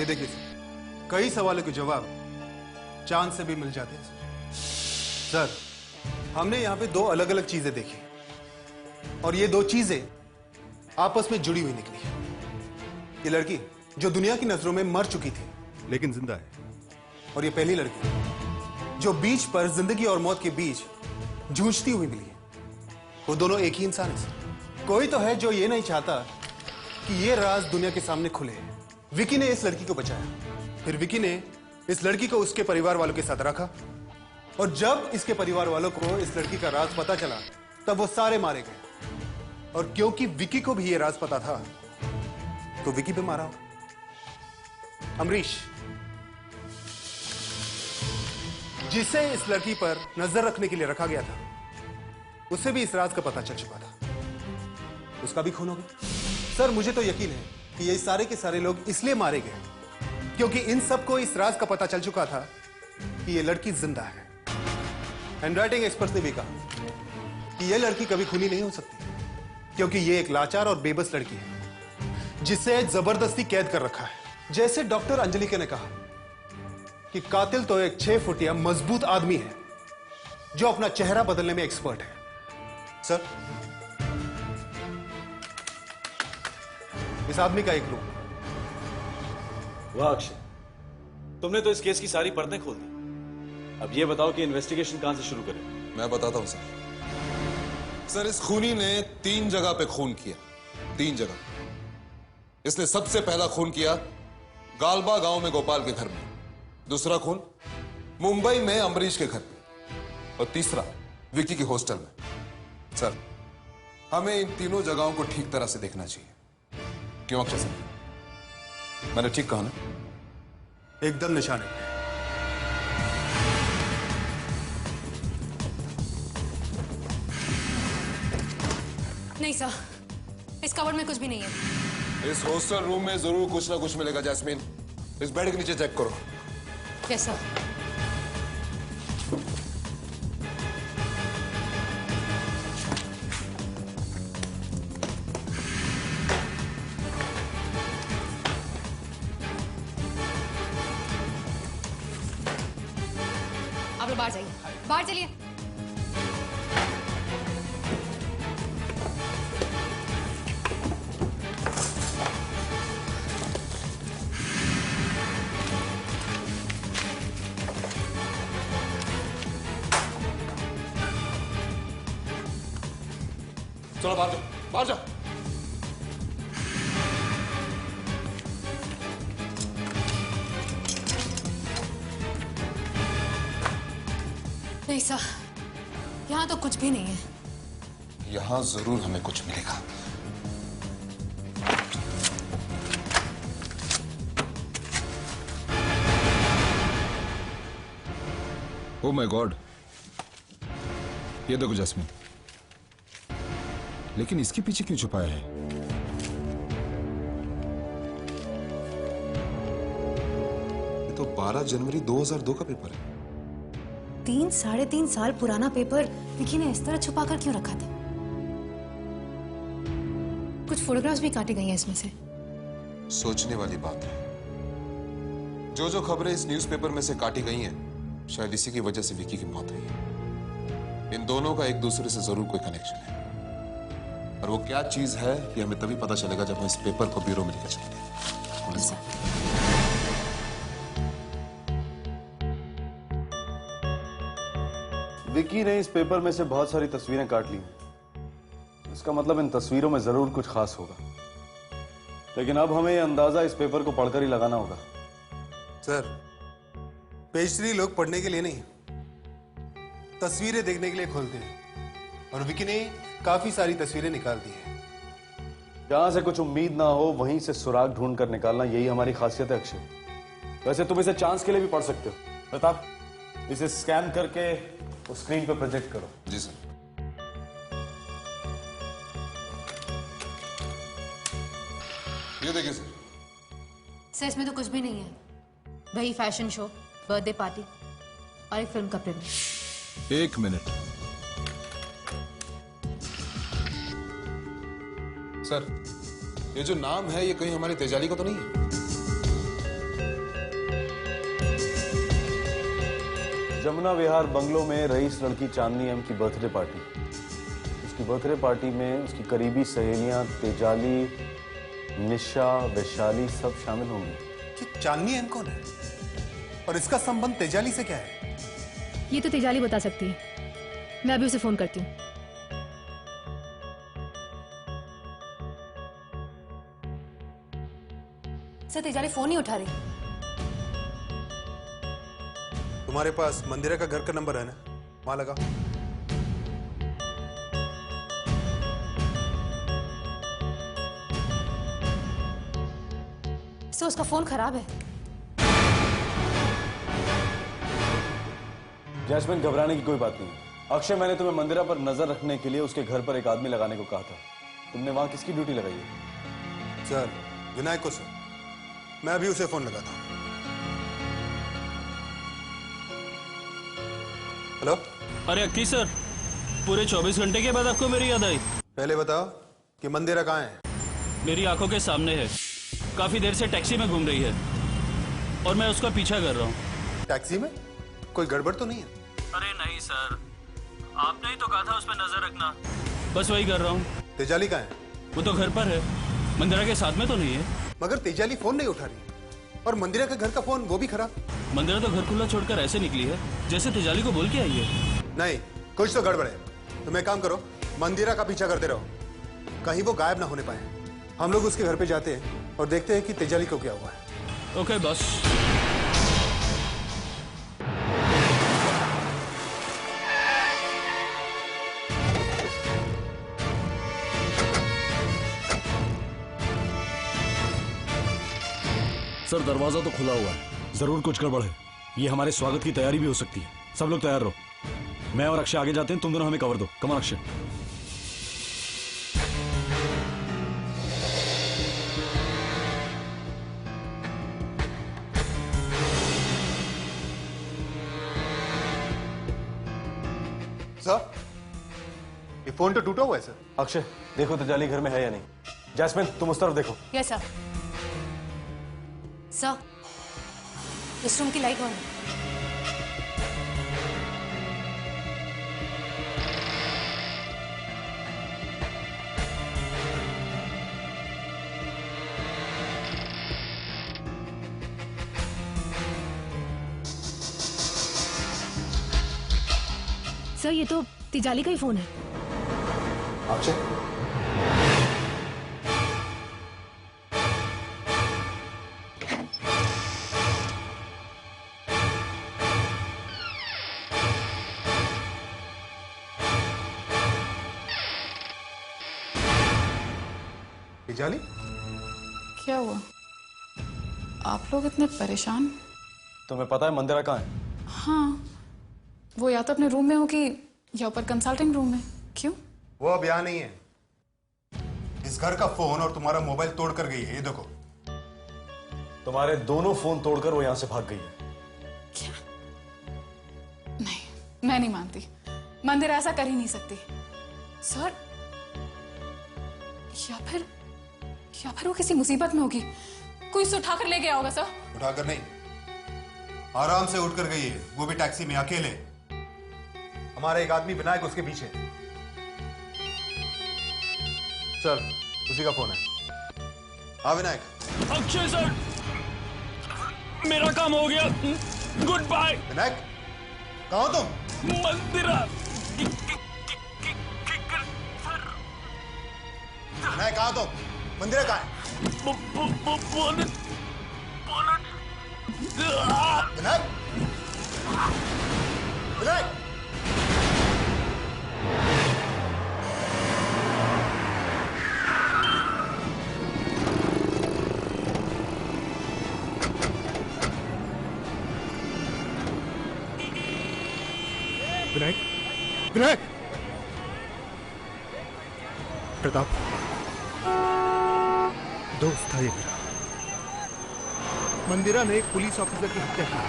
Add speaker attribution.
Speaker 1: ये देखिए सर, कई सवालों के जवाब चांद से भी मिल जाते हैं सर। हमने यहाँ पे दो अलग अलग चीजें देखी और ये दो चीजें आपस में जुड़ी हुई निकली। ये लड़की जो दुनिया की नजरों में मर चुकी थी लेकिन जिंदा है, और ये पहली लड़की जो बीच पर जिंदगी और मौत के बीच जूझती हुई मिली है। वो दोनों एक ही इंसान है सर। कोई तो है जो ये नहीं चाहता कि ये राज दुनिया के सामने खुले। विकी ने इस लड़की को बचाया, फिर विकी ने इस लड़की को उसके परिवार वालों के साथ रखा, और जब इसके परिवार वालों को इस लड़की का राज पता चला तब वो सारे मारे गए। और क्योंकि विकी को भी ये राज पता था तो विकी पे मारा। अमरीश, जिसे इस लड़की पर नजर रखने के लिए रखा गया था, उसे भी इस राज का पता चल चुका था, उसका भी खून हो गया। सर मुझे तो यकीन है कि ये सारे के सारे लोग इसलिए मारे गए क्योंकि इन सबको इस राज का पता चल चुका था कि ये लड़की जिंदा है। हैंडराइटिंग एक्सपर्ट ने भी कहा कि ये लड़की कभी खूनी नहीं हो सकती क्योंकि ये एक लाचार और बेबस लड़की है जिसे जबरदस्ती कैद कर रखा है। जैसे डॉक्टर अंजलिका ने कहा कि कातिल तो एक 6 फुटिया मजबूत आदमी है जो अपना चेहरा बदलने में एक्सपर्ट है। सर, इस आदमी का एक रूप।
Speaker 2: वाह अक्षय, तुमने तो इस केस की सारी परतें खोल दी। अब ये बताओ कि इन्वेस्टिगेशन कहां से शुरू करें?
Speaker 3: मैं बताता हूं सर। सर, इस खूनी ने 3 जगह पे खून किया। 3 जगह। इसने सबसे पहला खून किया गालबा गांव में गोपाल के घर में, दूसरा खून मुंबई में अमरीश के घर पे, और तीसरा विकी के हॉस्टल में। सर, हमें इन तीनों जगहों को ठीक तरह से देखना चाहिए। क्यों अक्षय सर, मैंने ठीक कहा ना?
Speaker 1: एकदम निशाने।
Speaker 4: नहीं सर, इस कवर में कुछ भी नहीं है।
Speaker 3: इस हॉस्टल रूम में जरूर कुछ ना कुछ मिलेगा। जैस्मीन, इस बेड के नीचे चेक करो।
Speaker 4: Yes sir. आप लोग बाहर जाइए, बाहर चलिए।
Speaker 3: चलो बाहर जाओ, बाहर जाओ।
Speaker 4: नहीं सर, यहाँ तो कुछ भी नहीं है।
Speaker 3: यहां जरूर हमें कुछ मिलेगा। ओह माय गॉड, ये देखो जैस्मीन, लेकिन इसके पीछे क्यों छुपाया है? ये तो 12 जनवरी 2002 का पेपर है।
Speaker 4: 3-3.5 साल पुराना पेपर विकी ने इस तरह छुपा कर क्यों रखा था? कुछ फोटोग्राफ्स भी काटी गई हैं इसमें से।
Speaker 3: सोचने वाली बात है। जो जो खबरें इस न्यूज़पेपर में से काटी गई हैं, शायद इसी की वजह से विकी की मौत हुई है। इन दोनों का एक दूसरे से जरूर कोई कनेक्शन है, और वो क्या चीज है ये हमें तभी पता चलेगा जब हम इस पेपर को ब्यूरो में लेकर चलेंगे।
Speaker 2: विकी ने इस पेपर में से बहुत सारी तस्वीरें काट ली। इसका मतलब इन तस्वीरों में जरूर कुछ खास होगा, लेकिन अब हमें यह अंदाजा इस पेपर को पढ़कर ही लगाना होगा।
Speaker 1: सर, पेज 3 लोग पढ़ने के लिए नहीं, तस्वीरें देखने के लिए खोलते हैं, और विकी ने काफी सारी तस्वीरें निकाल दी है।
Speaker 2: जहां से कुछ उम्मीद ना हो वहीं से सुराग ढूंढ कर निकालना, यही हमारी खासियत है अक्षय। वैसे तुम इसे चांस के लिए भी पढ़ सकते हो। प्रताप, इसे स्कैन करके उस स्क्रीन पर प्रोजेक्ट करो।
Speaker 3: जी सर। ये देखिए सर।
Speaker 4: सर, इसमें तो कुछ भी नहीं है। वही फैशन शो, बर्थडे पार्टी और एक फिल्म का प्रीमियर।
Speaker 3: 1 मिनट सर, ये जो नाम है ये कहीं हमारी तेजाली का तो नहीं है?
Speaker 2: जमुना विहार बंगलो में रईस लड़की चांदनी एम की बर्थडे पार्टी। उसकी बर्थडे पार्टी में उसकी करीबी सहेलियां तेजाली, निशा, वैशाली सब शामिल होंगी।
Speaker 1: कि चांदनी एम कौन है और इसका संबंध तेजाली से क्या है?
Speaker 4: ये तो तेजाली बता सकती है। मैं अभी उसे फोन करती हूँ। सर, तेजाली फोन नहीं उठा रही।
Speaker 1: तुम्हारे पास मंदिरा का घर का नंबर है ना? वहां लगा।
Speaker 4: सर, उसका फोन खराब है।
Speaker 2: जैस्मिन, घबराने की कोई बात नहीं। अक्षय, मैंने तुम्हें मंदिरा पर नजर रखने के लिए उसके घर पर एक आदमी लगाने को कहा था। तुमने वहां किसकी ड्यूटी लगाई है?
Speaker 1: सर, विनायक को सर। मैं अभी उसे फोन लगाता हूं। हेलो।
Speaker 5: अरे अक्की सर, पूरे 24 घंटे के बाद आपको मेरी याद आई?
Speaker 1: पहले बताओ कि मंदिरा कहाँ है?
Speaker 5: मेरी आंखों के सामने है। काफी देर से टैक्सी में घूम रही है और मैं उसका पीछा कर रहा हूँ।
Speaker 1: टैक्सी में? कोई गड़बड़ तो नहीं है?
Speaker 5: अरे नहीं सर, आपने ही तो कहा था उस पर नजर रखना। बस वही कर रहा हूँ।
Speaker 1: तेजाली कहाँ है?
Speaker 5: वो तो घर पर है, मंदिरा के साथ में तो नहीं है।
Speaker 1: मगर तेजाली फोन नहीं उठा रही और मंदिरा का घर का फोन वो भी खराब।
Speaker 5: मंदिरा तो घर खुला छोड़कर ऐसे निकली है जैसे तेजाली को बोल के आई है।
Speaker 1: नहीं, कुछ तो गड़बड़ है। तुम एक काम करो, मंदिरा का पीछा करते रहो, कहीं वो गायब ना होने पाए। हम लोग उसके घर पे जाते हैं और देखते हैं कि तेजाली को क्या हुआ है।
Speaker 5: Okay boss.
Speaker 6: सर, दरवाजा तो खुला हुआ है। जरूर कुछ गड़बड़ है। ये हमारे स्वागत की तैयारी भी हो सकती है। सब लोग तैयार रहो। मैं और अक्षय आगे जाते हैं, तुम दोनों हमें कवर दो। Come on Akshay.
Speaker 1: सर, ये फोन तो टूटा हुआ है सर।
Speaker 2: अक्षय, देखो तेजाली घर में है या नहीं। जैस्मिन, तुम उस तरफ देखो।
Speaker 4: Yes sir. सर, इस रूम की लाइट ऑन है। सर, ये तो तिजाली का ही फोन है।
Speaker 2: अक्षय,
Speaker 1: तेजाली?
Speaker 7: क्या हुआ? आप लोग इतने परेशान?
Speaker 2: तुम्हें पता है मंदिरा कहाँ है?
Speaker 7: हाँ, वो या तो अपने रूम में होगी या ऊपर कंसल्टिंग रूम में। क्यों?
Speaker 1: वो अब यहाँ नहीं है। इस घर का फोन और तुम्हारा मोबाइल तोड़ कर गई है, ये देखो।
Speaker 2: तुम्हारे दोनों फोन तोड़कर वो यहां से भाग गई है।
Speaker 7: क्या? नहीं, मैं नहीं मानती। मंदिर ऐसा कर ही नहीं सकती। सर, या फिर वो किसी मुसीबत में होगी। कोई उसे उठाकर ले गया होगा सर।
Speaker 1: उठाकर नहीं, आराम से उठकर गई है, वो भी टैक्सी में अकेले। हमारा एक आदमी विनायक उसके पीछे। सर, उसी का फोन है। हाँ विनायक।
Speaker 5: अक्षय सर, मेरा काम हो गया। Good bye.
Speaker 1: विनायक, कहाँ हो तुम?
Speaker 5: मंदिरा।
Speaker 1: विनायक, कहाँ हो तुम? मंदिरा कहाँ है?
Speaker 5: बोनट।
Speaker 1: विनायक, विनायक। विनायक, विनायक। प्रताप, दोस्त था ये मेरा। मंदिरा ने एक पुलिस ऑफिसर की हत्या की।